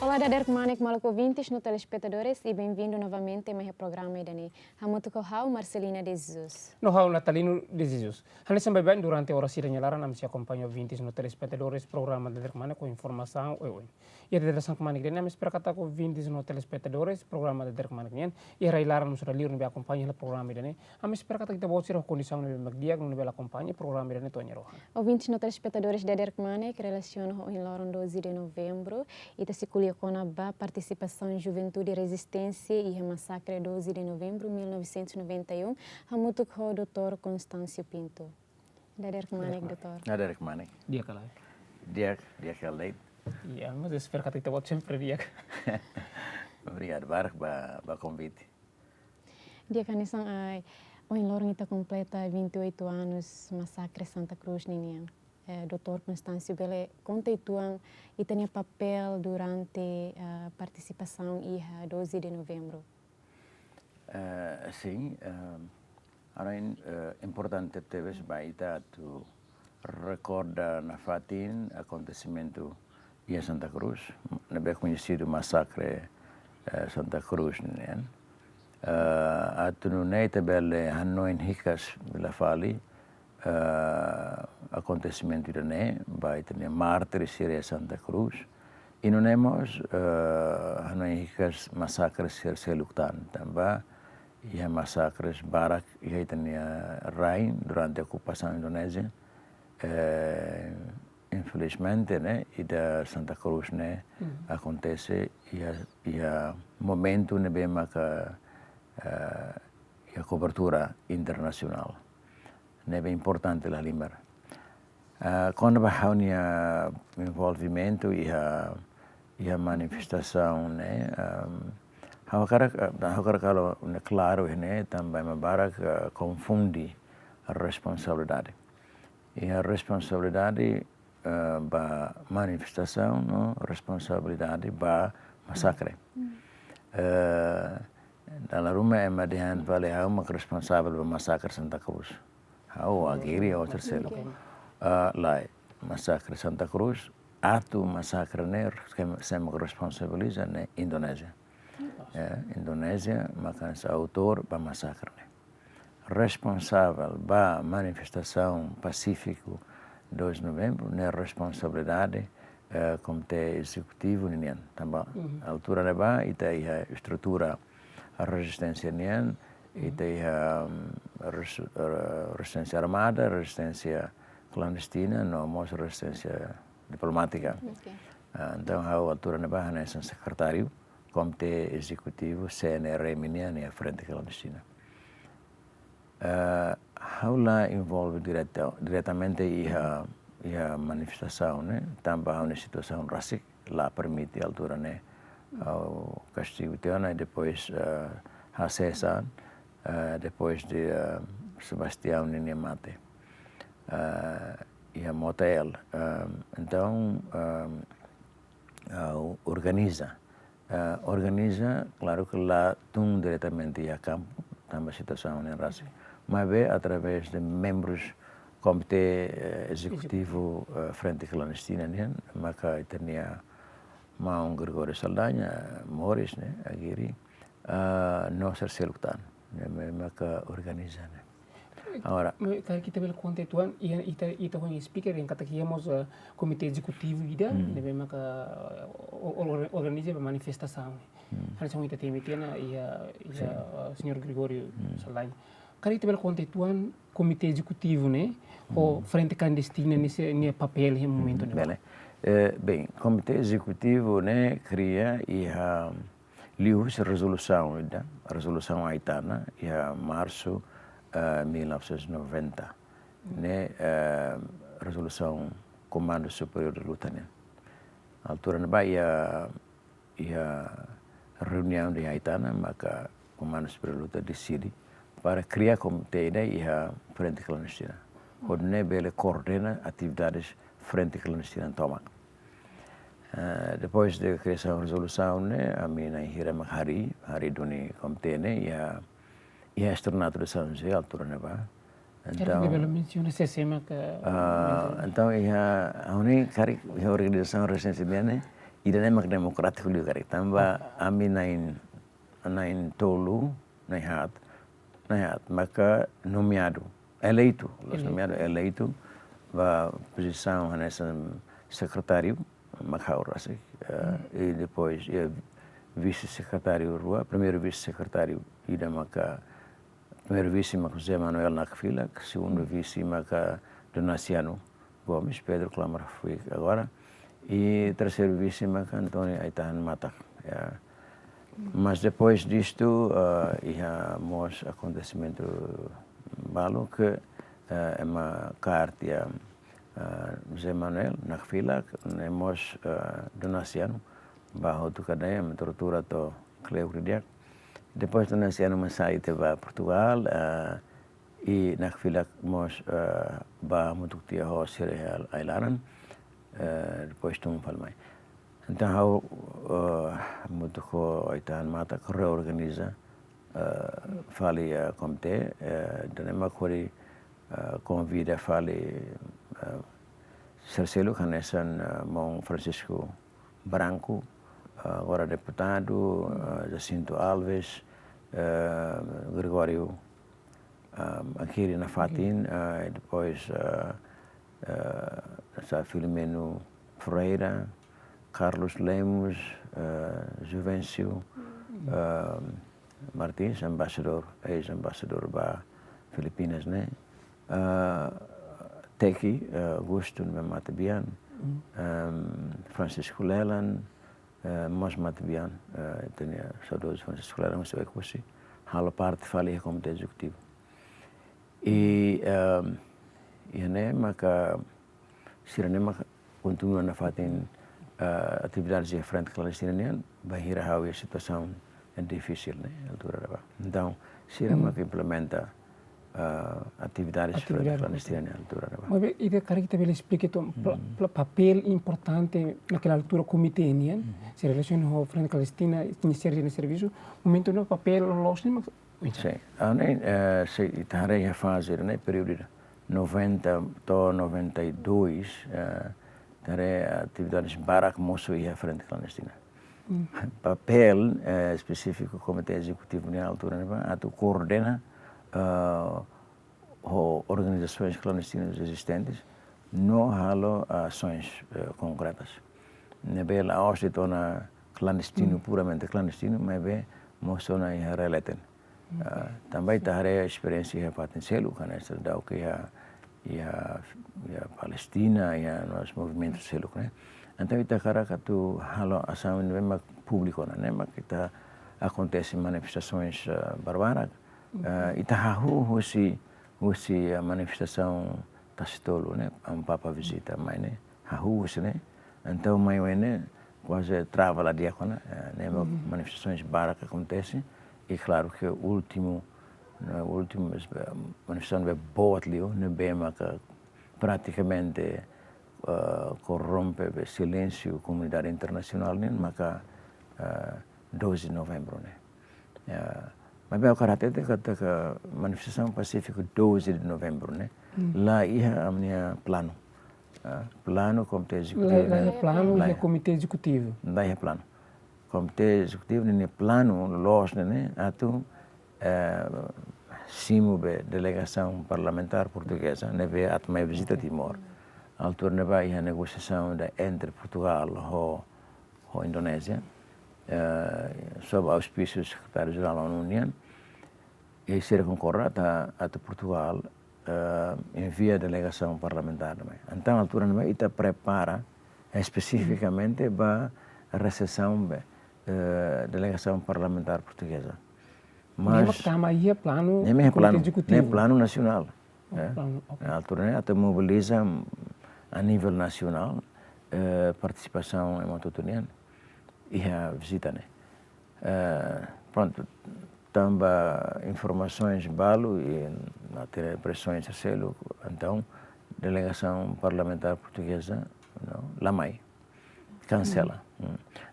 Olá, Dader Manek, Maluco ouvintes, no telespectadores e bem-vindo novamente a meu programa Idani. Hamutu Kohau, Marcelina de Jesus. No hau Natalino de Jesus. Hal sampai bem durante a hora se nyalaran am se acompanha ouvintes no telespectadores programa Dader Manek com informação oi. E a Dader Sank Manek nem espera kata com ouvintes no telespectadores programa Dader Manek nyen. E a Railaran sudah liur no acompanha o programa Idani. Am espera kata kita bawa sirah condição no magdiag no bela acompanha programa Idani to nyero. Ouvintes no telespectadores Dader Manek relaciona em Loron 12 de novembro e ta circulia com a participação em Juventude e Resistência e a massacre 12 de novembro de 1991. Hamutu Kohau, Dr. Constâncio Pinto. Dader Manek, doutor. Dader Manek. Dia kalah. Dia kalait. Iya, mas espera kata kita bawa sempre dia. Obrigado, Barak, ba convite. Dia kanisang ay em Loron ita completa 28 anos massacre Santa Cruz ninian. Dr. Constâncio Bele, conta ituang e tinha papel durante a participação e a 12 de novembro. Sim, é importante ter baita tu recorda na fatin acontecimento em Santa Cruz, na bem conhecido massacre Santa Cruz, né? Atu no neita bele hanoin hikas bila fali acontecimento né, vai ter mártires de Santa Cruz e não temos hanoicas massacres ser lutan também e massacres barak e tinha rain durante a ocupação indonésia infelizmente né e da Santa Cruz né acontece e a momento né bem marca a cobertura internacional é bem importante lá lembrar. Quando há um envolvimento e a manifestação, né, kalau claro, né, também a confunde a responsabilidade. E a responsabilidade ba manifestação, não, responsabilidade ba massacre. Dalam rumah emadihan vale hau mak responsável do massacre Santa Cruz. Hau akhiri hau tercelo. Lá massacre Santa Cruz, ato massacre né sempre responsabiliza né Indonésia. Indonésia makan autor ba massacre né. Responsável ba manifestação pacífico 2 de novembro né responsabilidade comitê executivo nian também altura né ba ita a estrutura a resistência nian ita a resistência armada, resistência clandestina, não mais resistência diplomática. Okay. Então, a altura na barra é secretário, comitê executivo, CNR, Minian e a frente clandestina. Lá envolve diretamente a manifestação, né? Também há uma situação racial, lá permite a altura, né? O castigo teana e depois a César, depois de Sebastião Ninemate. E a motel. Então, organiza, claro que lá tum diretamente a campo, também a situação em Rasi, mas é através de membros do comitê executivo frente clandestina, né? Maka tinha Maung Gregório Saldanha, Morris, né? Aguirre, não ser selutan, né? Maka organiza, né? Agora, kita bela conta tuan ita com speaker yang kata kiamos komite executivo ida deve maka organiza a manifestação. Hal são ita temetiana ia senhor Gregório Saldanha. Kali ita bela conta tuan komite executivo né o frente clandestina nesse papel em momento né. Bem, comitê executivo né cria liu resolução ida resolução aitana ia março 1990, né, resolução Comando Superior de Luta, né. A altura na Bahia reunião de Haitana, maka Comando Superior de Luta decide para criar comitê e a frente clandestina. Quando ele coordena atividades frente clandestina toma. Depois da criação da resolução, né, a minha Hiram Hari Duni comitê, né, e a externato de São José, altura na Bahia. Então, então a organização recentemente ida nemak demokratik liu kari tamba ami nain tolu naihat maka nomeado eleito va posição nessa secretário Macau e depois vice-secretário Rua, primeiro vice-secretário ida maka primeiro vice maka José Manuel Nakfila, segundo vice maka Donaciano Gomes, Pedro Clamar foi agora, e terceiro vice maka Antônio Aitahan Matak. Mas depois disto, íamos acontecimento balu que é uma carta José Manuel Nakfila, nemos Donaciano, bajo tu cadeia, tortura to Cleo Cridiac. Depois Donaciano masai para Portugal e Nakfila mos ba mutuktia ho Sierra Ailaran, depois tum palmai. Então mutuko Aitahan Mata reorganiza fali comitê, danema kori convida fali Cercelo Canesan Mão Francisco Branco, agora deputado, Jacinto Alves, Gregório Akiri Nafatin, depois Filomeno Freira, Carlos Lemos, Juvencio Martins, ex-embaixador para Filipinas, né? Teki, Augusto Matabian, Francisco Lelan, Mos Matabian, tinha saudoso Francisco Lelan, mas eu conheci, halo parte falei como executivo. E né, maka sirene maka continua na fatin atividades de frente clandestina, bahira a situação é difícil, né, altura da. Então, sirene maka implementa atividades clandestinas na altura. Mas e cara que também explica o papel importante naquela altura comitê nian, se relaciona com a frente clandestina, Ministério de Serviço, momento no papel los nem. Sim, se itarei a fase né período 90 to 92 tarei atividades barak moço e a frente clandestina. Papel específico comitê executivo na altura atu coordena organizações clandestinas existentes não halo ações concretas. Nebe a hoje torna clandestino, puramente clandestino, mas bem mostrou na realidade. Também a experiência é potencial, quando essa dá o que a Palestina e os movimentos selo, né? Então ita cara que tu halo ação no público, né? Mas kita acontece manifestações barbaras. Itahahu husi a manifestação tacitolo, né? Papa visita, mas né? Hahu né? Então mai né? Quase trava lá diácona, né? Manifestações baracas acontecem e claro que o último manifestação é boa ali, né? Bem que praticamente corrompe o silêncio da comunidade internacional, né? Mas 12 de novembro, né? Mas bem o caráter de que manifestação pacífica 12 de novembro, né? Lá ia a minha plano comitê executivo. Lá é plano e comitê executivo. Lá é plano. Comitê executivo né plano los né atu simube delegação parlamentar portuguesa né ve atma visita Timor. Altura né vai a negociação entre Portugal e Indonésia. Sob auspício do secretário-geral da União, e ser concorrata a Portugal envia a delegação parlamentar também. Então, a altura também está prepara especificamente para a recepção da delegação parlamentar portuguesa. Mas aí é plano executivo. É plano nacional. A altura até mobiliza a nível nacional participação em Matutunian. E a visita, né? Pronto, também informações balo e na ter pressões a selo, então delegação parlamentar portuguesa, não, Lamai, cancela.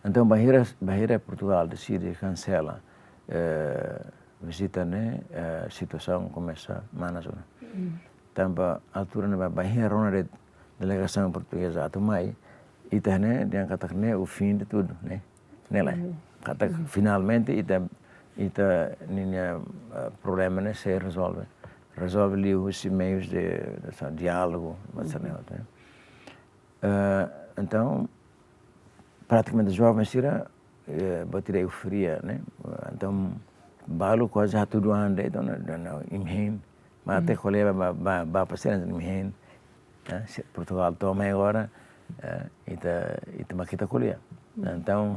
Então Bahia Portugal decide cancela visita, né? Situação começa na zona. Também altura na Bahia rona de delegação portuguesa a Tomai ita né dia kata né o fim de tudo né nela kata finalmente ita ninha problema né se resolve ali os meios de diálogo mas né então praticamente jovens tira bater euforia né então balu quase tudo anda então não imhen mas até colher ba passear imhen Portugal toma agora ita makita colher então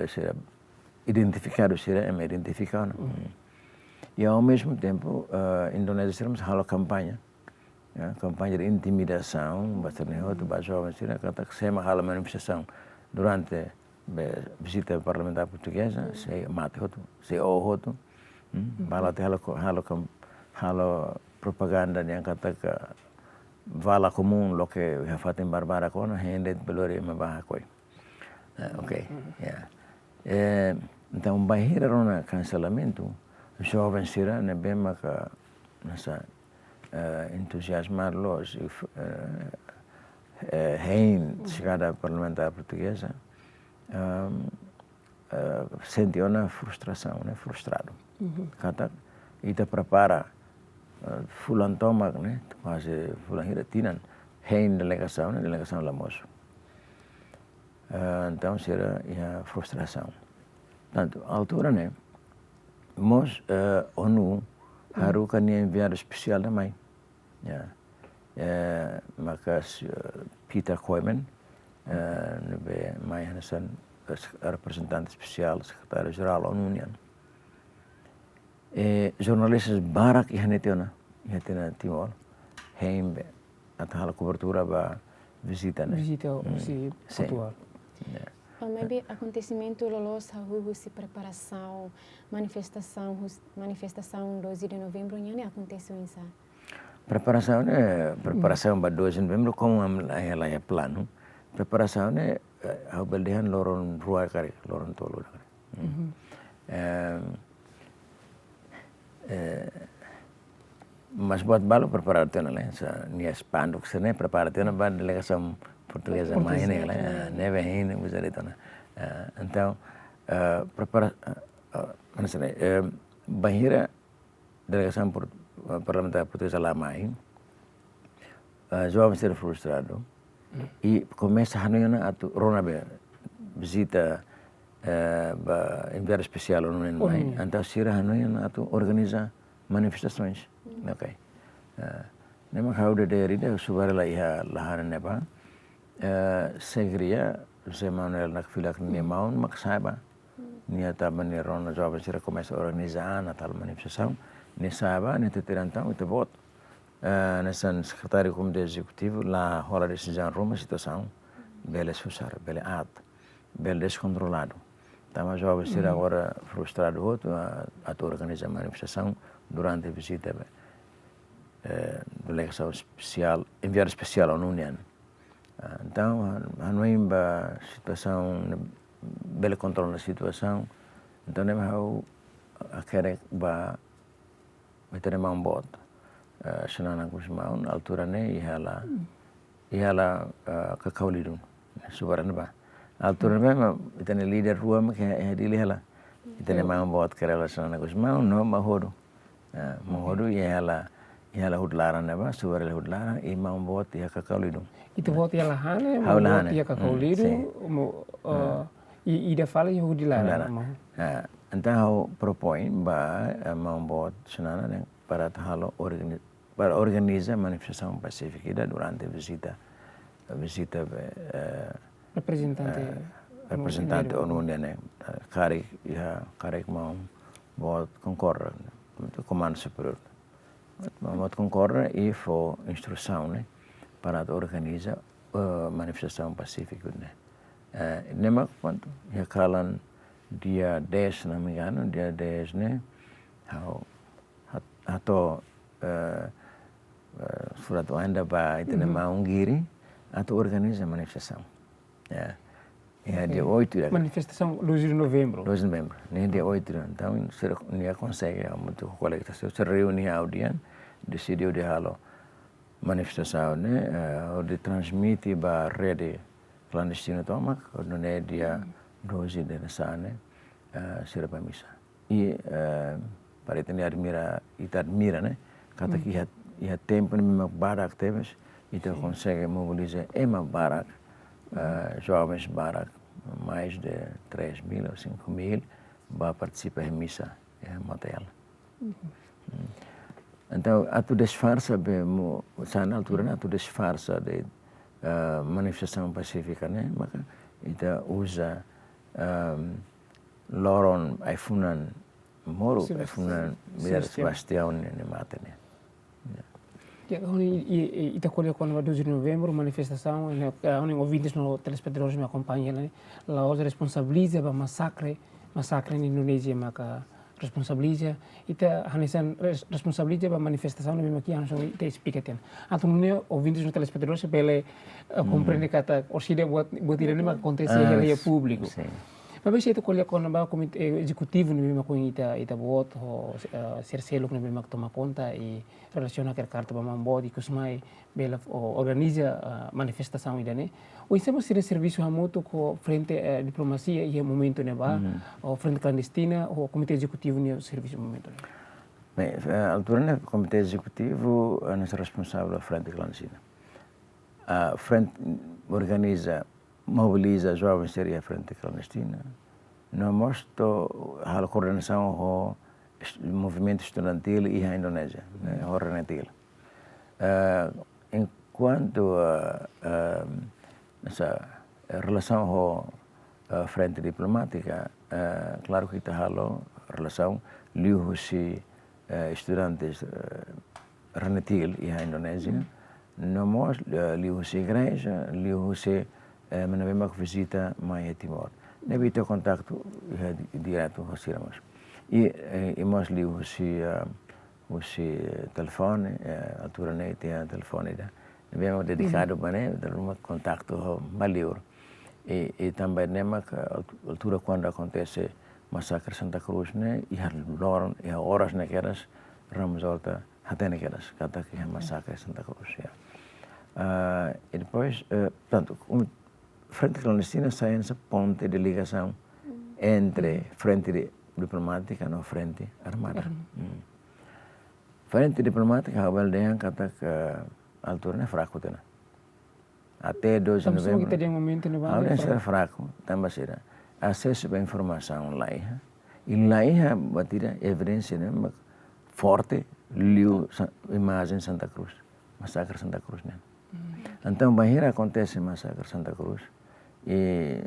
será identificado será identificado e ao mesmo tempo Indonésia seremos halo campanha campanha de intimidação bastante outro jovens será kata que se halo manifestação durante visita parlamentar portuguesa se mate outro se outro bala te halo propaganda yang kata ke vala comum lo que já fatem barbara com a gente belore me barra coi ok então bahira rona cancelamento jovens será né bem maca nessa entusiasmar los chegada parlamentar portuguesa sentiu uma frustração né frustrado kata ita prepara fulan tomak né quase fulan hiratinan delegação lamoso então será a frustração tanto a altura né mos ONU harukan enviado especial também maka Peter Koeman mai hasan representante especial secretário-geral da ONU jornalistas barak ihanetena Timor heim atau cobertura ba visita si Portugal maybe acontecimento lolos se preparação manifestação 12 de novembro nem aconteceu isso preparação ba 12 de novembro como ela é plano preparação ao beldehan loron rua kare loron tolo mas buat balu preparar tena lah nia spanduk sene preparar tena ba delegação portuguesa mais né neve hin bisa itu então prepara bahira delegação parlamentar portuguesa lá mais jovem ser frustrado e começa a hanuyana atu ronabe visita enviado especial no mai então sira hanuyana atu organiza manifestações ok nema haude dari de subara iha lahan neba segria José Manuel nakfilak ni maun maksaba niata menirona jovem sira começa a organizar na tal manifestação ni saba ni tetirantão itu voto nessa secretário do comitê executivo lá rola decisão Roma situação bela susar bela bela descontrolado tama jovem sira agora frustrado outro a organizar manifestação durante a visita delegação especial enviado especial à União então a situação bela controle da situação então nem hau a querer ba meter mão bota senana kusmaun altura ne ihala kakaulidun subaran ba altura me itane leader rua me ke dilihala itane mão bota kerela senana kusmaun no mahodu ihala hudlaran ne ba subarel hudlaran e mão bota ia kakaulidun itu bota ia lahane bota ia kakaulidu ida fala ia hudlaran então propõe ba mão bota senana para organizar manifestação pacífica durante a visita representante ONU né karek mau buat concorre comando superior mau concorre e for instrução né para organizar manifestação pacífica né nema quanto ya kalan dia 10 não me engano dia 10 né atau surat anda ba itu nama Ungiri atau organiza manifestação dia 8 manifestação 12 de novembro nem dia 8 então nem consegue muito colegas se reúne a audiência decidiu de halo manifestação, né? De transmitir para a rede clandestina tomak, onde dia 12 de sana, será para missa. E para itu admira, né? Kata que ia tempo mesmo barak temos, então consegue mobilizar barak, jovens barak, mais de 3.000 ou 5.000 para participar em missa, material. Então, a tu disfarça bem, na altura, né? A tu disfarça de manifestação pacífica, né? Maka ita usa loron iPhone moro iPhone biar Sebastião ne mata né. Ita colhe quando 12 de novembro manifestação, onde ouvintes no telespectadores me acompanham, né? Lá hoje responsabiliza para massacre na Indonésia, maka responsabiliza ita hanesan responsabiliza para manifestação mesmo aqui hanesan ita explica ten. Então não ouvintes no telespectadores se pele compreende kata orsida buat irene maka acontece ele público. Mas itu colhe quando o comitê executivo mesmo com ita buat o sercelo que mesmo toma conta e relaciona com a carta para mambod e kusmai bela organiza manifestação ida né. O estamos ser serviço remoto com frente diplomacia e momento né ba ou frente clandestina ou comitê executivo né serviço momento né. Bem, a altura né comitê executivo é responsável da frente clandestina. A frente organiza mobiliza jovens seria a frente clandestina. Nós mostra a coordenação do movimento estudantil e a Indonésia, né, a Ornatil. Enquanto essa relação com a frente diplomática, claro que está a relação liu-se estudantes Ornatil e a Indonésia, nós liu-se igreja, liu-se menavema visita mai Timor. Nebi ter contato direto com os irmãos. E nós li o telefone, altura nem tinha telefone da. Nebi dedicado para né, dar um contato maior. E também nema altura quando acontece massacre Santa Cruz né, e a horas naquelas ramos alta até naquelas kata que massacre Santa Cruz. E depois, portanto, frente clandestina sai essa ponte de ligação entre frente diplomática e frente armada. Frente diplomática, a Baldean kata que a altura é fraco, né? Até 2 de novembro. A audiência é fraco, também será. Acesso à informação lá, e lá batida evidência né, forte, liu imagem Santa Cruz, massacre Santa Cruz, né? Então, bahira acontece massacre Santa Cruz e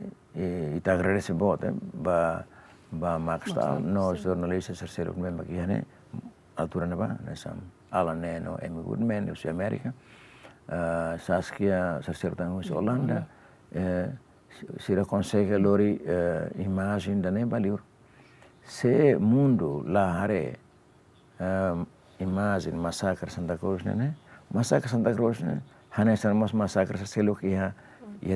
está agradece muito ba Maxtal, nós jornalistas terceiro que mesmo aqui né, altura na ba, nessa ala neno Amy Goodman, de América, Saskia terceiro tango de Holanda, se consegue lori imagem da nem valor. Se mundo lá hare imagem massacre Santa Cruz né, massacre Santa Cruz né. Hanesan mas massacre selo que ia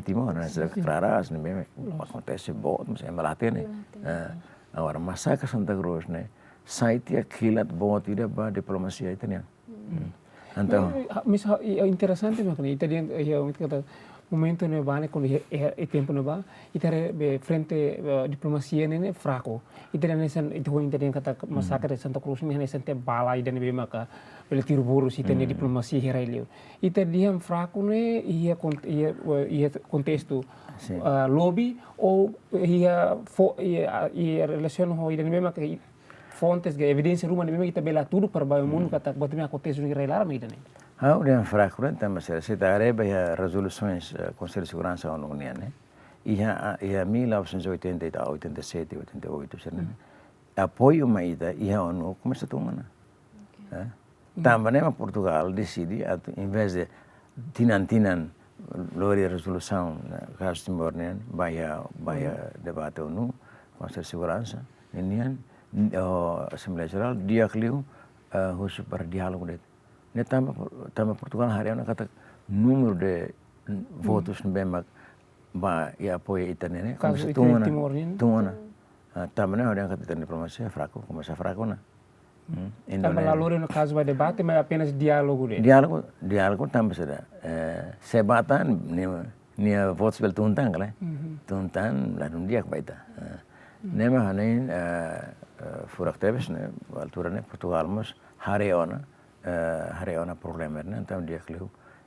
Timor, né? Claras, né? Acontece bom, mas é malate, né? Agora massacre Santa Cruz, né? Saitia kilat bom tira ba diplomacia italiana. Então, mas é interessante porque italiano é momento né bane quando é tempo né ba itare frente diplomacia né fraco italiano itu italiano kata massacre Santa Cruz né nessa te bala ida ne maka pelo tiro burus italiano diplomacia herailio italiano fraco né ia contexto lobby ou ia relação ho ida ne maka fontes de evidência rumah ne kita bela tudo para o mundo kata botame acontece no irrelar ida ne. Udah fraco, mas se tareba a resoluções Conselho de Segurança da ONU, né? E a 1980, 87, 88, né? Apoio maida e a ONU começa a tomar, né? Também Portugal decide, em vez de tinan lori resolução caso Timor, né? Vai debate ONU, Conselho de Segurança, né? Assembleia Geral, dia que liu, husu para diálogo dele. Ne também Portugal hari ana kata número de votos bem ba e apoio italiano né como tungana também hari ana kata diplomacia fraco começa fraco na Tanpa lalu no caso vai debate, mas apenas diálogo dele. Diálogo também será. Sebatan nia votos bel tuntang lah. Tuntang lah dia que vai dar. Nema hanin furak tebes ne altura ne Portugal mas hareona problema ne então dia que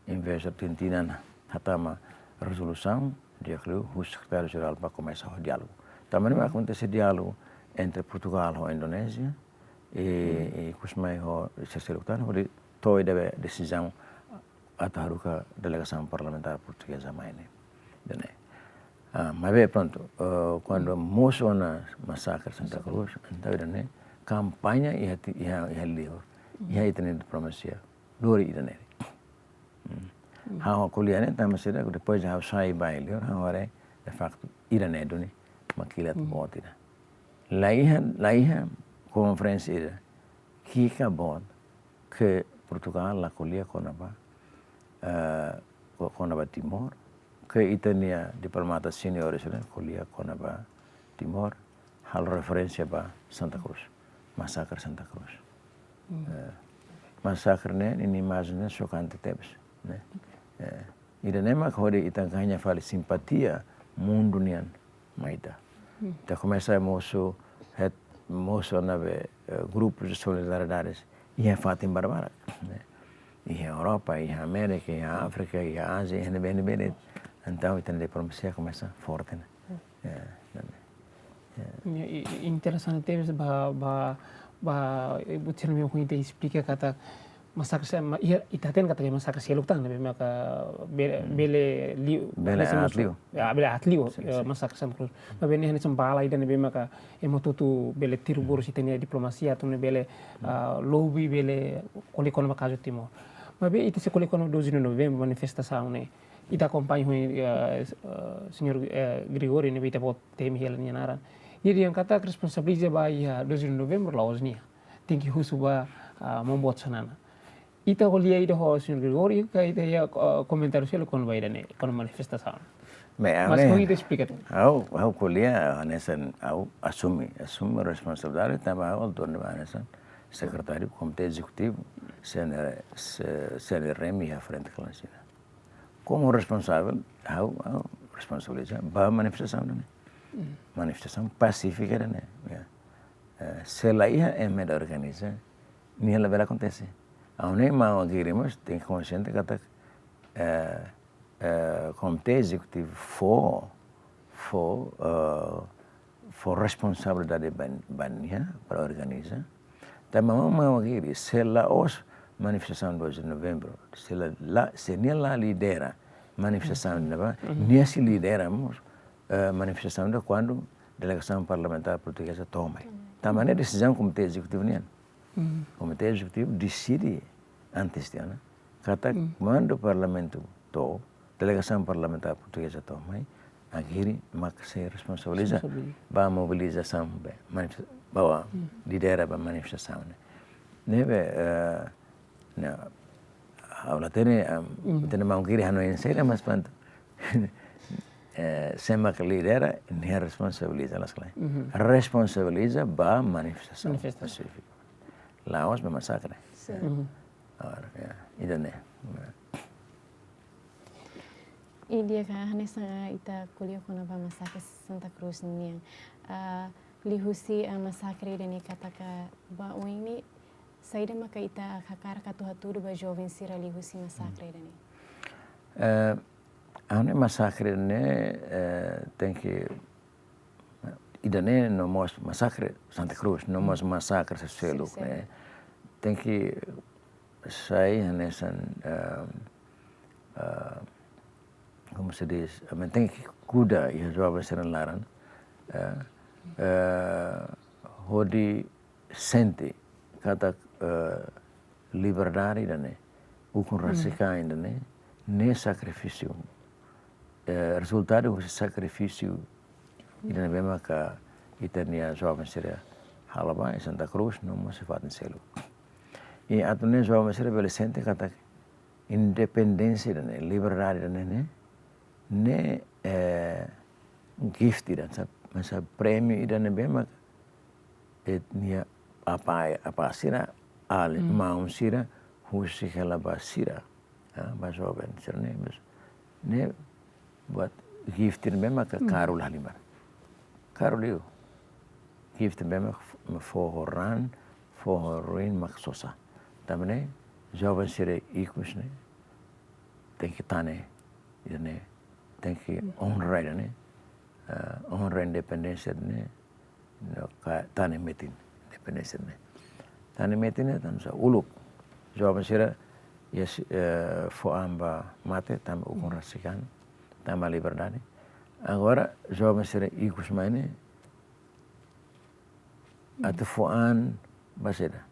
em vez de tintinan hatama resolução dia que o secretário geral para começar o diálogo. Também vai acontecer diálogo entre Portugal e Indonésia e kusmai ho seselutan ho toi deve decisão ataruka delegação parlamentar portuguesa maine. Dene. Mas bem, pronto, quando moço na massacre Santa Cruz, então dene campanha ia livro, ia itene diplomacia, lori itene. Hau kuliahnya tambah sida depois hau sai baile, hau ore de facto itene doni makilat botina. Laiha conferência ida, kika bod que Portugal la kuliah konaba Timor, que itania diplomata senior isne kuliah konaba Timor, hal referência ba Santa Cruz, massacre Santa Cruz. Massacre ne ini imagine chocante tebes, né? Ida nema hori itangkanya fali simpatia mundo nian maida. Da começa moço nave grupos de solidariedade e fatem barbara, né? E a Europa, e a América, e a África, e a Ásia, e bem. Então, a diplomacia começa forte, né? Interessante teve bukan memang kita explica kata massacre sama itaten kata massacre seluk tang memang bele atliu massacre sama cruz mas bene hanya sembala ida memang ka emotutu bele tiru boros itenia diplomasia atau bele lobby bele kolikon makazu Timor mas be itu sekolikon 12 de novembro manifestação né ita acompanha senhor Grigori ne ita bot temi hela nianaran jadi yang kata responsabilizar ba ya 12 de novembro laos nia tem que husuba membuat sanana ita holia ida ho senhor Grigori ka ita ya comentário selo con vai dane con manifestação mas como ita explica au kuliah hanesan au assume responsabilidade também au torne hanesan secretário comitê executivo CNRM à frente da China. Como responsável, au responsabilizar ba manifestação né? Manifestação pacífica né? Se lá é melhor organizar, nem ela vai acontecer. A nem mal queremos tem consciente que até comitê executivo for responsabilidade banha para organizar. Também mau kiri se lá os manifestação 2 de novembro se nem lá lidera manifestação nem se lideramos manifestação de quando delegação parlamentar portuguesa toma. Também é decisão do comitê executivo nem. Comitê executivo decide antes de ano. Kata quando o parlamento delegação parlamentar portuguesa toma, akhiri mak se responsabiliza ba mobilização bahwa lidera ba manifestação. Nebe aula tene mau kiri hanoin sei mas panto. Sema que lidera nem responsabiliza las clay. Responsabiliza ba manifestação pacífica. Laos ba massacre. Agora, idane. E dia ka nessa ita kuliah kona ba massacre Santa Cruz niang lihusi massacre dani kata ka ba ini saída maka ita kakar katu ba jovem sira lihusi massacre dani. Ane massacre ne tem que idane no mos massacre Santa Cruz no mos massacre selo né tem que sair nessa como se diz, tem que cuidar e resolver ser laran hodi sente kata liberdade dane ukun rasika dane ne sacrifício resultado do sacrifício dane bema ka itania jovem seria halaba em Santa Cruz não se faz selo e atune jovem seria adolescente kata independência dane liberdade dane ne gift dan sa prêmio dane bema etnia apa sira al maum sira husi hela basira ba jovem sirne ne buat giftir memang ke karul haliman karul giftir memang fohoran fohorin maksosa tamne jovem sira ikus ne tem que tane ne tem que honrar ne honrar independência ne no tane metin independência ne tane metin ne tan sa uluk jovem sira yes foamba mate tam ukon rasikan tam a liberdade agora jovem sira ikus maine atu foan baseda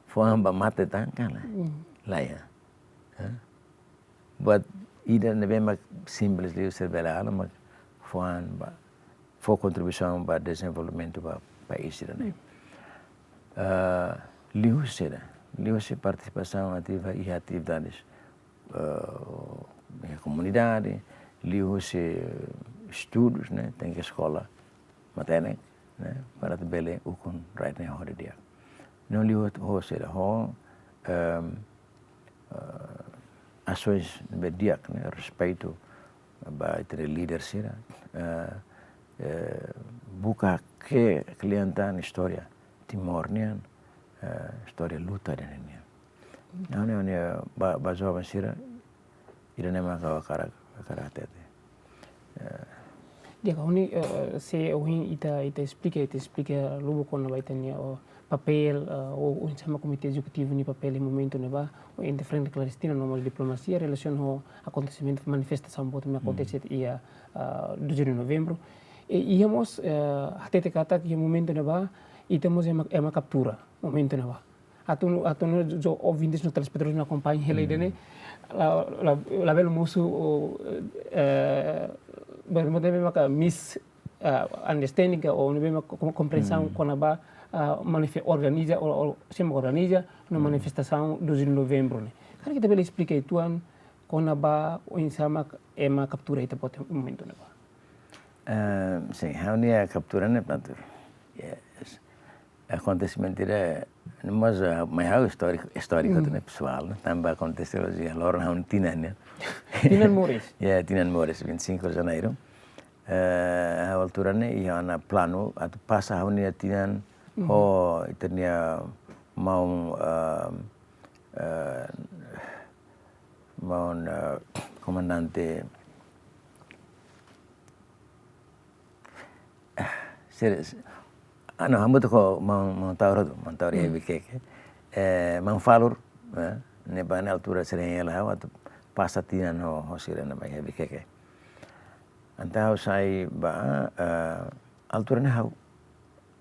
foamba mate tan kala lá ya buat ida nebe mak simples liu serbela ala mak foan ba for contribuição para desenvolvimento para país ne liu se participação ativa e atividades na comunidade liu se estudos né tem que escola materna né para bele ukon right now hore dia não liu ho se ho ações mediak né respeito ba entre líderes buka ke klientan história timornian história luta dan ini. Nah, ba jovem sira ida nema ka karate. Dia kauni se ohin ita explica lubo kona vai tenia o papel o sama comitê executivo ni papel em momento ne ba o em frente clandestina normal diplomacia relação ao acontecimento manifestação botam acontecer ia 2 de novembro e íamos até te kata que momento ne ba itemos uma captura momento ne ba atu no jo ouvintes no telespectadores na acompanha hele dene la belo musu bermodeme maka understanding ou nebe compreensão com a organiza uma manifestação 2 de novembro né cara que também explica ituan com a insama uma captura ita pode momento né sim haunia captura né portanto acontecimento mas histórico também pessoal né também aconteceu hoje agora não Tinan Mores Tinan Mores 25 de janeiro a altura né ia na plano atau passa haunia Tinan itania mau comandante ano hambut ko mau tahu ya bikeke mau falur ne bana altura sering ela atau pasatinan ho sira na mai bikeke antau sai ba altura ne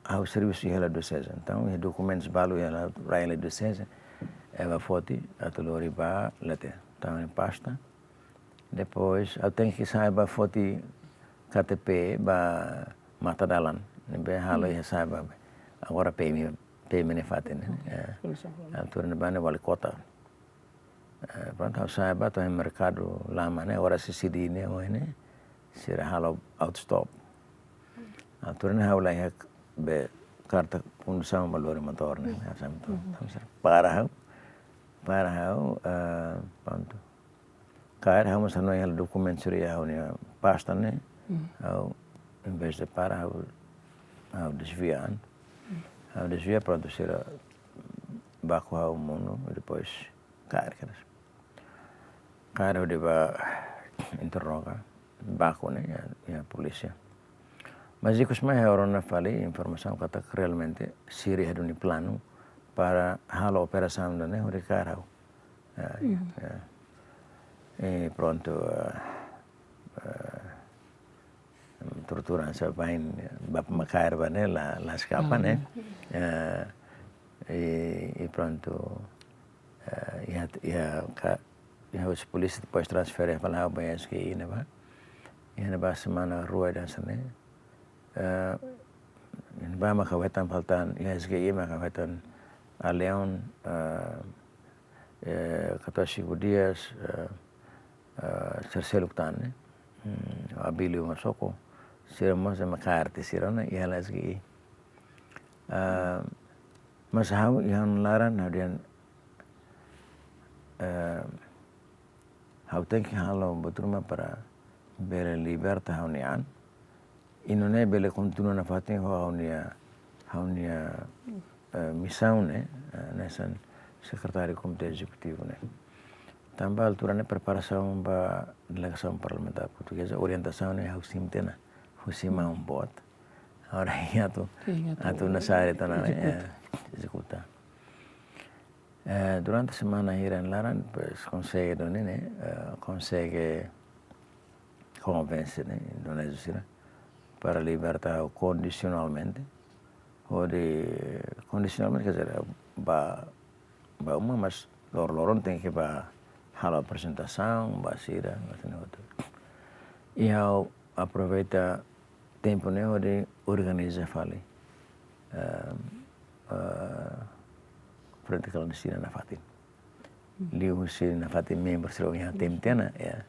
hau serviço ela do seja então os documentos balu ela raile do seja eva foti atau lori ba lete então em pasta depois eu tenho que sair ba foti KTP ba mata dalan nembe halo ya saiba agora payment faten altura ne bane wali kota pronto saiba to mercado lama ne agora se sidi ne ne sira halo outstop altura ne hawla ya be karta punção valor motor ne samto para hau pronto cair hau masano ya documento seria hau ne pasta ne hau em vez de para hau desviar pronto será baco ao mundo e depois cair o deva interroga baco né a polícia mas ikut semua orang na fali informação kata realmente siri hadu ni plano para halo operação né o cara e pronto torturan sa pain bap makair ba ne la escapa né e pronto os polícia depois transferem para lá para SGI né ba semana rua dan sana ba makawetan faltan SGI makawetan a Leão 14 dias terceiro tan né Abilio Masoko sira mo sa makarte sira na ihalas gi Mas hau yang laran hadian hau tem que halo botruma para bele liberta haunian inone bele continua na fatin haunia missão né nessa secretário do comitê executivo né também a altura né preparação para delegação parlamentar portuguesa orientação né hau simtena fusima bot agora atu nessa área tá na executar. Durante a semana Hiran Laran pues, consegue convencer Indonésia para libertar condicionalmente condicionalmente quer dizer mas lor tem que ba halo apresentação basira e ao aproveita tempo né de organizar fale frente clandestina na fatin. Liu Hussein na fatin membro serong yang temtena ya.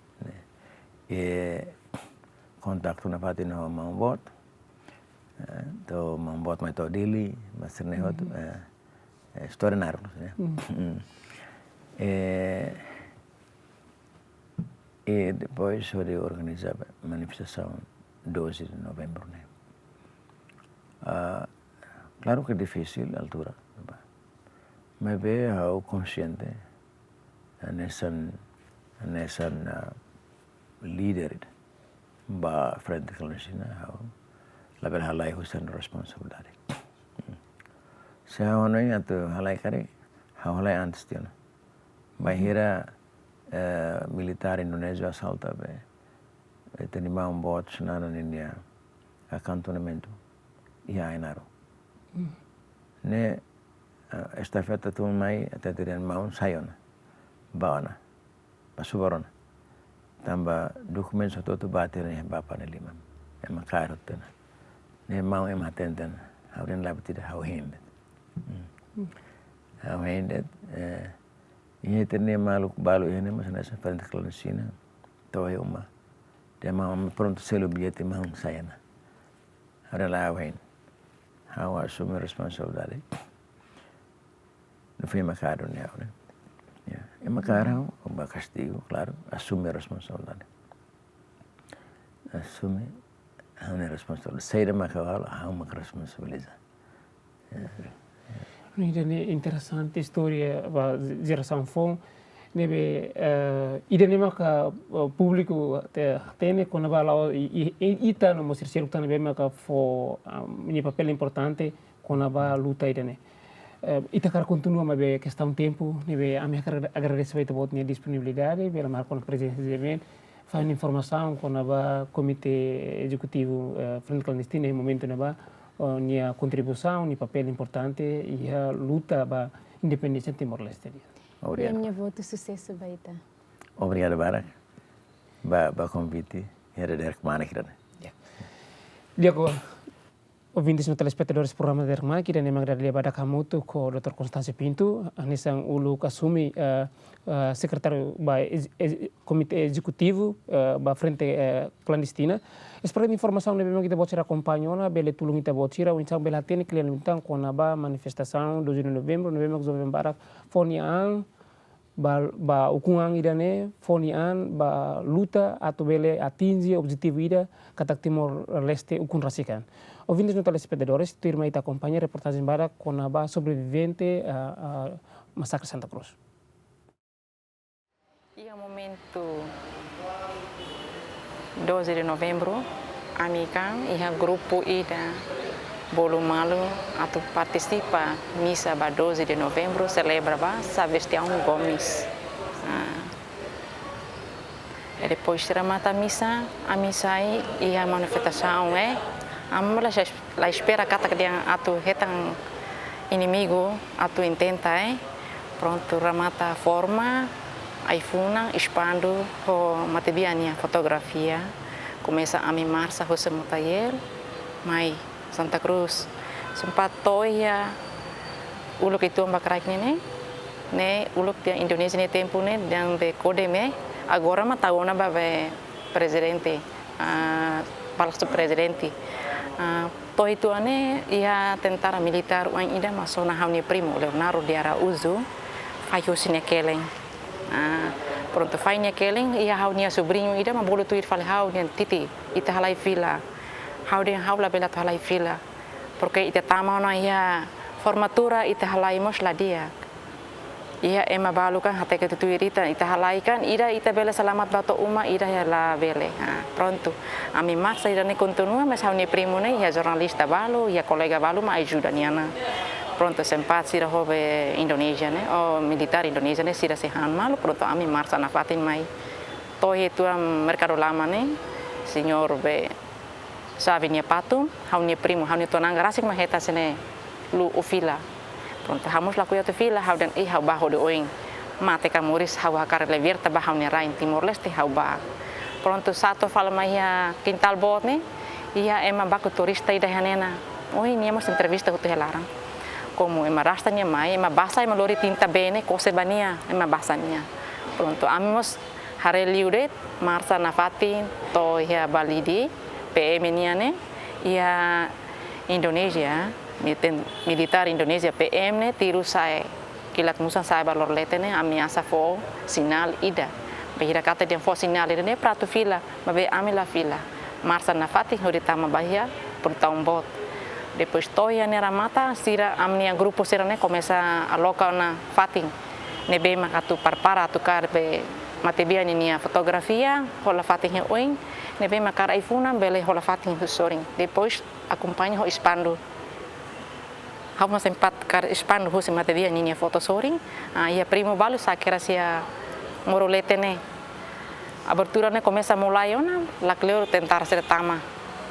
Kontak tu na fatin na mambot. To mambot mai to dili, mas ne hot história naru ya. E depois de organizar manifestação 12 de novembro né. Claro que é difícil a altura. Mas bem hau consciente nessa líder ba frente clandestina hau label halai husan responsabilidade. Se hau noi atu halai kare hau halai antes tiona. Bahira militar Indonésia assalta be tenima bot senana ninia acantonamento ia ainaro. Ne estafeta tu mai até terian maun sayona bawana pasubarona tamba dokumen satu tu bater ne bapa ne lima ema karotena ne mau ema tenten hauren lab tidak hau hendet ini terne maluk balu ini mas nessa frente clandestina to uma de mau pronto selo bilhete maun sayana hauren la hau assume responsabilidade. Não foi macaro né? É macaro, o castigo, claro, assume a responsabilidade. Assume a responsabilidade. Sai da macaro, há uma responsabilidade. Ini interessante história da geração fome. Nebe ide maka público tem quando vai lá e tá no mostrar ser que nebe maka fo ini papel importante quando vai luta ide né. Ita cara continua mas be questão tempo nebe a minha cara agradecer muito a minha disponibilidade pela marca com a presença de evento faz uma informação quando vai comitê executivo frente clandestino em momento né vai minha contribuição minha papel importante e a luta ba independência Timor-Leste. Obrigado. Minha voto sucesso baita. Obrigado Barak. Ba convite era Derek Mana kirana. Diago ouvintes no telespectadores programa Derek Mana kira ne magradia pada kamutu ko Dr. Constância Pinto anisang ulu kasumi secretário ba comitê executivo ba frente clandestina. Espero informação ne bem que te botira acompanhona bele tulung ita botira o então bela tene klian mintang ko na ba manifestação 2 de novembro novembro Barak fonian ba ukungang ida ne fonian ba luta atau bele atingi objetivo ida katak Timor-Leste ukun rasikan. Ouvintes no telespectadores, turma ita acompanha reportagem Barak com a ba sobrevivente a massacre Santa Cruz. E ao momento 12 de novembro, amiga e o grupo ida Bolo Malo atau participa missa ba 12 de novembro celebra ba Sebastião Gomes. E depois de mata missa, a missa e a manifestação a espera kata que atu hetang inimigo atu intenta pronto ramata forma iPhone expando ho materialnya fotografia começa a mimar sa José Mutayer mai Santa Cruz sempat toya uluk itu ambak ne uluk dia Indonesia ne tempo ne dan de kode me agora matagona ba presidente palsu presidente Toh itu ia tentara militar uang ida masona hauni primo Leonardo de Araújo fayosine keleng. Pronto fainya keleng ia haunia sobrinho ida mabolo tuir fale haunia titi ita halai fila. Haudia haula bela halai fila. Porque ita tamana ia formatura ita halai mos la dia. Ia ema balukan hate ke tutuir ita halai kan ita bela selamat bato uma ida ya la bele. Pronto. Ami maksa ida ne continua mas hauni primo ne ia jornalista balu, ia kolega balu ma ajuda niana. Pronto sempat sira hobe Indonesia ne o militar Indonesia ne sira sehan malu pronto ami marcha na fatin mai. Toh itu mercado lama ne senhor be Savinia Patum, hauni primo, hauni tonanga rasik maheta sene lu ofila. Pronto hamos la kuya fila hau dan hau baho de oing. Mate kamuris hau hakar levierta ba hauni rain Timor Leste hau ba. Pronto satu fala mahia quintal bot ne ia ema baku turista ida hanena. Oi niamos entrevista ku larang. Como ema rastanya mai ema basa ema lori tinta bene kose bania ema basanya. Pronto amimos hare liudet marsa nafatin to ia balidi PM niane ia Indonesia militar Indonesia PM ne tiru sai kilat musan sai balor letene ameaça fo sinal ida behira kata dia fo sinal ida ne prato fila mabe amila fila marsa nafati hori tama bahia por bot depois toia nera mata sira amnia grupo sira ne começa a local na fatin ne be makatu parpara tu karbe matebia nia fotografia hola fatin oin ne be makar ifuna bele hola fatin soring depois acompanha o expando. Hamos sempat kar expando ho semate dia ninia foto soring ia primo balu sakira sia morolete ne abertura ne começa mulai ona la cleo tentar ser tama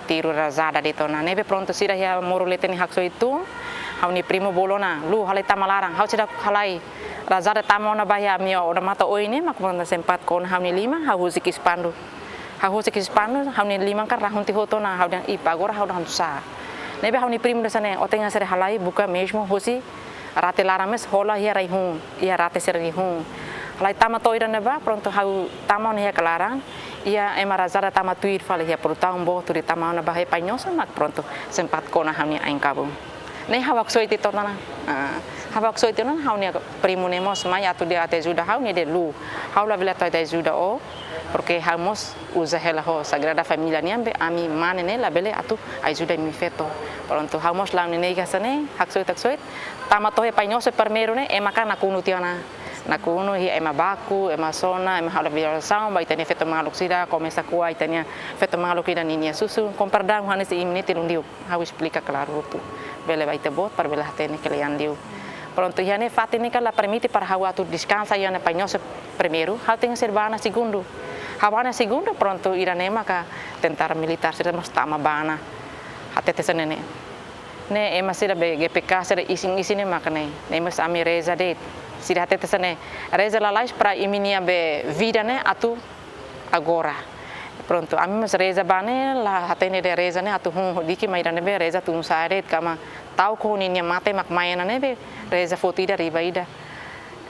tiru razada de tona nebe pronto sira ia morolete ne hakso itu hauni primo bolona lu halai tama larang hau sira halai razada tama ona bahia mio ona mata oine mak pronto sempat kon hauni 5 hau sik expando hauni 5 kan rahunti hotona hau dan ipa agora hau dan sa. Nebe hauni primo dessa ne otenga ser halai buka mesmo hosi rate larames hola ia raihun ia rate ser rihun halai tama toira neba pronto hau tama ne kelarang ia emarazara tama tuir fala ia portão bo turi tama na bahai panyosa mak pronto sempat kona hauni ain kabum ne hawak soiti tona hawak soiti non hauni primo ne mos mai atu dia te ajuda hauni de lu haula vela te ajuda o porque hamos usa ela ho sagrada família niambe ami manene la bele atu ajuda mi feto pronto hamos la ne gasane haksoit tama to panyosa primeiro ne e makana kunu tiana na kuno hi ema baku ema sona ema hala violação vai ter feto maluk sida começa kuai tania feto maluk ida ninia susu compardang hanes imnite lundiu how explica claro tu bele vai te bot para bele hatene que leandiu pronto ya ne fatine que la permite para hawa tu descansa ya ne panyosa primeiro hal tem servana segundo hawana segundo pronto iranema ka tentar militar sida mas tama bana hatete senene ne ema sida be GPK sida ising makane ne mas ami reza det sida hatete sene reza la lais para iminia be vida ne atu agora pronto ami mas reza bane la hatene de reza ne atu diki mai rane be reza tu saret kama tau ko ninia mate mak mayana ne be reza fotida ribaida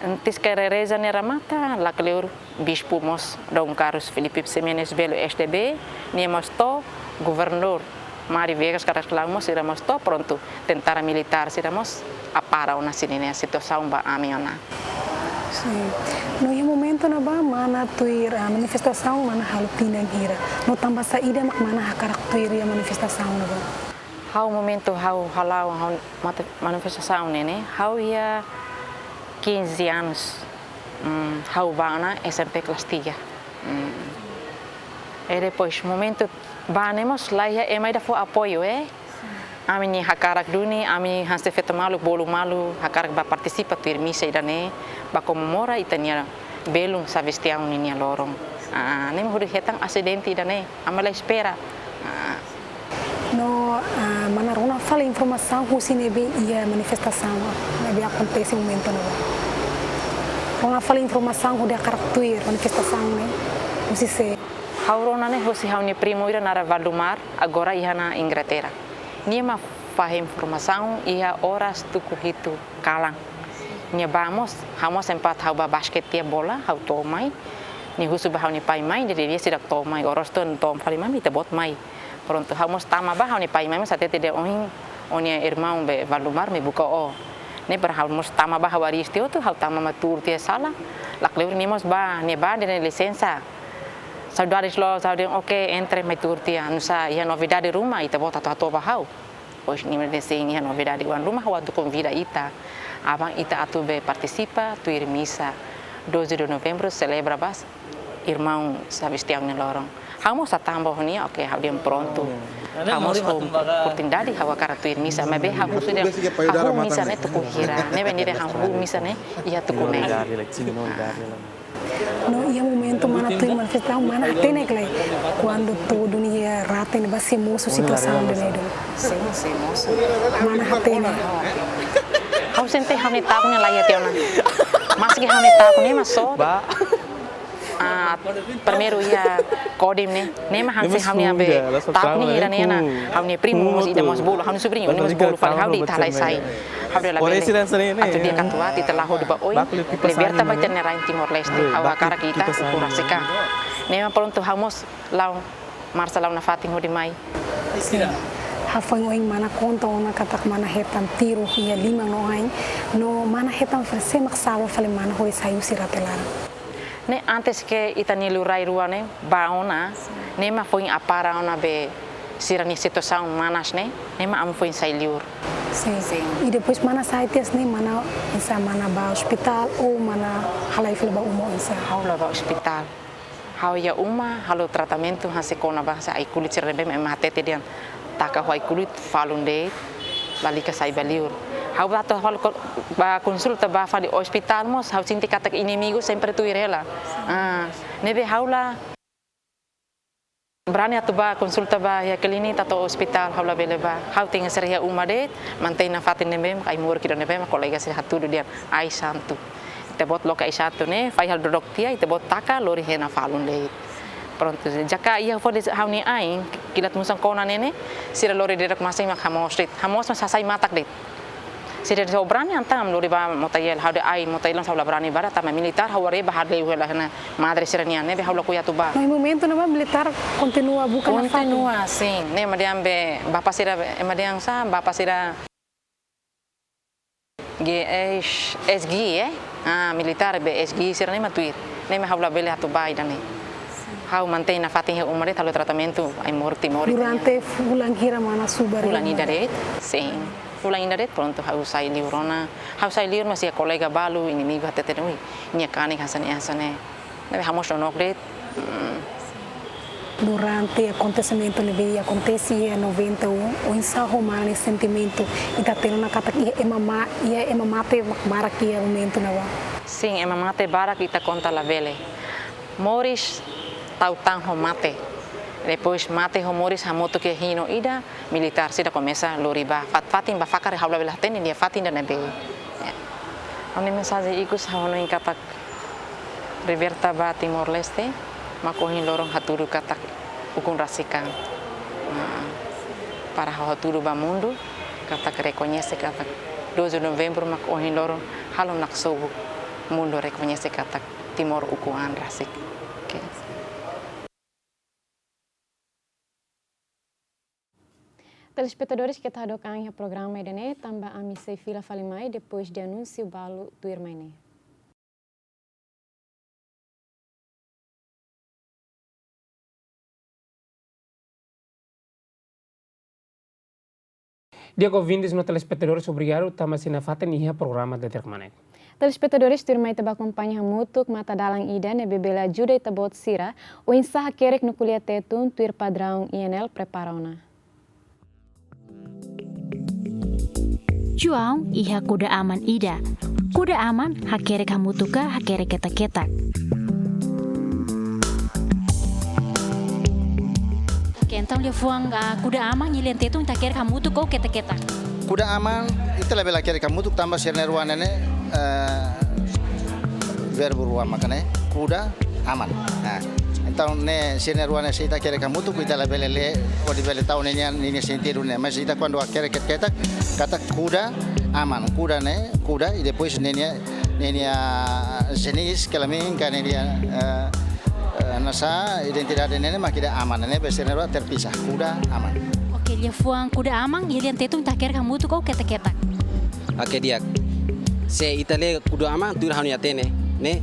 antes que reza ne ramata la cleur bispo mos Dom Carlos Felipe Semenes Belo SDB ni mos to governador Mari Vegas Caraclamos iramos to pronto tentar militar iramos a para una sinine situação ba amiana. Sim. No momento na ba mana tuir a manifestação mana halupina gira. No tamba saída mana hakarak tuir a manifestação na ba. Hau momento hau halau manifestação nene hau ia 15 anos hau bana SMP kelas 3. E depois momento banemos lá ia emaida for apoio ami ni hakarak duni ami hanse feto malu bolu malu hakarak ba participa tuir misa idane ba comemora itania belum savestiang ni lorong nem huri hetang acidente idane amala espera no mana rona fala informação husine be ia manifestação be acontece momento no rona fala informação hu de karakter manifestação né husi se haurona ne husi hauni primo ira nara Valdumar agora ia na Inglaterra Nima faz informação e a horas do corrido calam. Nia vamos sempat hau basquete bola hau tomai. Ni husu bahau ni pai mai jadi dia sidak tomai horas tu tom paling mami te bot mai. Pronto, hamos tama ba hau ni pai mama sa tete de ohin onia irmão be valumar me buka o. Ne para hamos tama ba hawari istio tu hau tama matur tia sala. Lak leur nimos ba ne ba de licença. Saudades lo saudem oke entre matur tia nusa ia novidade rumah ita bota tato ba hau. Pois ni me desenho ia novidade wan rumah hau tu convida ita. Abang ita atu be participa tu ir misa 12 de novembro celebra bas irmão Sebastião Nelorong. Hamos a tambah ni oke hau dia pronto. Hamos oportunidade hau karatu misa mebe hau sudah hau misa ne tu kuhira. Ne venire hau misa ne ia tu kune. No, ia momento mana tu manifestação mana atene clay quando todo dia rata ne basi moço situação de nedo. Sim, moço. Mana atene. Hau sente hau ni taku ni laia teona. Mas que hau ni taku ni maso. Primeiro ia kodim ne nema hanse hau ni abe taku ni ira ne na hau ni primo mos ida mos bolo hau ni sobrinho ni mos bolo fale hau di talai sai hau de la bele atu dia katua ti telah ho ba oi liberta ba tenera in Timor Leste hau akara kita kurasika nema pronto hau mos lau marsa lau na fating ho di mai Hafang oing mana conta ona katak mana hetan tiro ia lima no ain no mana hetan fase maksava fale mana hoi sayu siratelara. Ne antes que itani lurai ruane baona ne ma foi apara ona be sirani situação manas ne ma am foi sailiur. Sim. E depois mana saites ne mana isa mana ba hospital ou mana halai fale ba umo isa. Haula ba hospital. Hau ya uma halo tratamento hase kona ba sa ai kulit serbe me matete dian. Taka hoi kulit falunde lalika sai baliur. Hau bato hal ba konsulta ba fa di hospital mos hau sinti kata inimigo sempre tu irela. Nebe haula berani atu ba konsulta ba ya klinik atau hospital haula bele ba hau tinga seria umade mantei na fatin nebe kai mur kira nebe ma kolega se hatu dia ai santu. Te bot loka ai santu ne fai hal dodok tia te bot taka lori hena falunde. Pronto, jaka ia for hau ni ai kilat musang kona nene sira lori direk masing mak hamos street hamos masasai matak dit sira so brani antam lori ba motayel hau de ai motayel sa brani bara tama militar hau re ba hadle hela na madre sira ni ne be hau ku ya tu ba No momento no militar continua bukan continua sim ne madiam be bapa sira madiang sa bapa sira SG militar be SG sira ni matuir ne me hau la bele hatu ba idane Hau mantém na fatinha umare talo tratamento ai morti. Durante fulan hira mana subar. Fulan idaret, sim. Fulan idaret pronto hau sai liurona. Hau sai liur masih kolega balu inimigo hate tenui. Nia kani hasane. Nabe hamos no nokret. Durante acontecimento que acontece em 91, o ensaio humano, sentimento, e está tendo na kata ia emamate barak ia momento na wa. Sim, emamate barak ita conta la vele. Moris tautang ho mate. Depois mate ho moris hamoto ke hino ida militar sida começa loriba fatin ba fakar haula belah ten dia fatin dan nebe. Oni mensagem ikus hawono in katak Reverta ba Timor Leste makohin lorong haturu katak ukun rasikan. Para haturu ba mundo katak reconhece katak 12 de novembro makohin lorong halom naksobu mundo reconhece katak Timor ukuan rasik. Okay. Telespectadores que está tocando o programa Edene, também a missa fila fale mais depois de anúncio balo do irmão. Dia convindes no telespectadores obrigado também se na fata nia programa determinado. Telespectadores turma ita acompanha mutuk mata dalang ida ne bebela ajuda ita bot sira o ensaha kerek no kuliah tetun tuir padrão INL preparona. Juang iha kuda aman ida. Kuda aman hakerek hamutuka hakerek ketak-ketak. Então lhe fuang kuda aman nyilian tetun hakerek hamutuka o ketak-ketak. Kuda aman itu lebih lagi kerek hamutuk tambah serneruan ini verbo ruang makanya kuda aman. Nah, então ne serneruan sih kita kerek hamutuk kita lebih lele kalau lebih tahu ini sentido ne. Mas kita quando kerek ketak kata kuda aman, kuda ne kuda e depois nenia jenis kelamin kan dia nasa identitas ini mah tidak aman, ini biasanya terpisah, kuda aman. Oke, dia fuang kuda amang, ia lian tetung tak kira kamu tu kau ketak-ketak. Oke dia, se itale kuda amang tu rahani atene, ne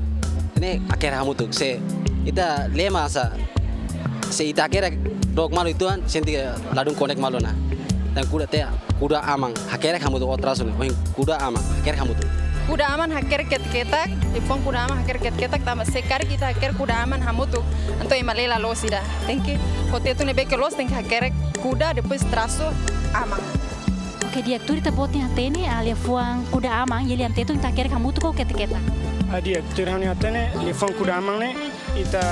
akhir kamu tu, se ita lema sa, se ita akhir dog malu itu kan, senti ladung konek malu na, dan kuda amang, akhir kamu tu otras ni, kuda amang, akhir kamu tu. Kuda aman haker ket-ketak, ifong kuda aman haker ket-ketak, tama sekar kita haker kuda aman hamutu, anto imalela losida. Tenki, hotel tu nebe ke los, tenki haker kuda depois traço amang. Oke, dia tu kita botnya atene, alia fuang kuda amang, ia lian tetung tak kira kamu tu kau ketak-ketak. Dia tu rahani atene, li fuang kuda amang ne, ita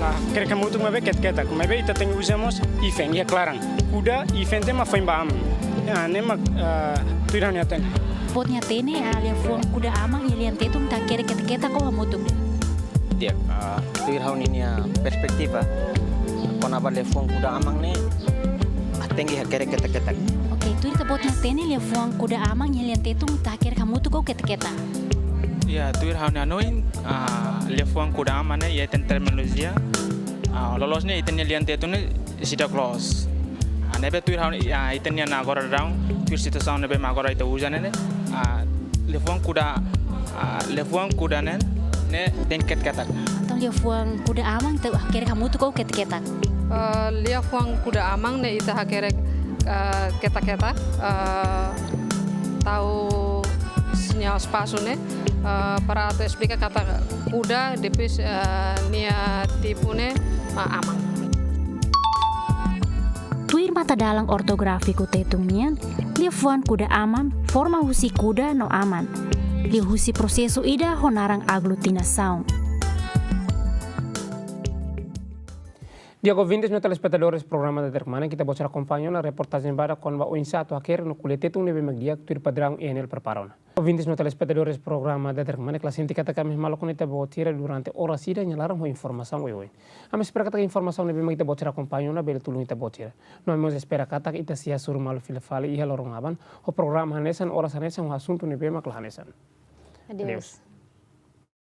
lah kira kamu tu mabe ket-ketak, mabe ita tengu usamos ifen, ia klarang. Kuda ifen te ma foi ba amang. Ya, ne ma tu rahani atene. Botnya tene alia fuang kuda amang ia lian tetung tak kira ketak-ketak kau kamu tu. Dia tu rahani ni perspektiva. Kona bale fuang kuda amang ne, atengi hakere ketak-ketak. Oke, tu kita botnya tene alia fuang kuda amang ia lian tetung tak kira kamu tu kau ketak-ketak. Ya, tu rahani anoin, alia fuang kuda amang ne, ia ten terminologia. Lolosnya itennya lian tetung ne sida close. Nebe tu rahani itennya na agora down, tu situação nebe agora ita usa ne. Lefuang kuda ne tengket ketak. Atau dia fuang kuda amang tu kira kamu tu kau ketak-ketak. Lia fuang kuda amang ne ita haker ketak-ketak, tahu sinyal spasu ne, para tu explica kata kuda depois nia tipu ne amang. Tuir mata dalang ortografiku tetung nian, lia fuan kuda aman, forma husi kuda no aman. Lia husi prosesu ida honarang aglutinação. Dia ouvintes, meus telespectadores, programa da Derkmana, kita bocor acompanham na reportagem para com o insato aker no kuletetung nebe magdia tuir padrão enel preparona. Ouvintes, meus telespectadores, programa da Derkmana, kelas inti kata kami malo con ita botira durante horas ida nyalaram ho informação oi. Ame espera kata informação nebe magita bocor acompanham na bele tulung ita botira. No amos espera kata ita sia suru malo filefale iha lorong aban, o programa hanesan horas hanesan o assunto nebe makla hanesan. Adeus.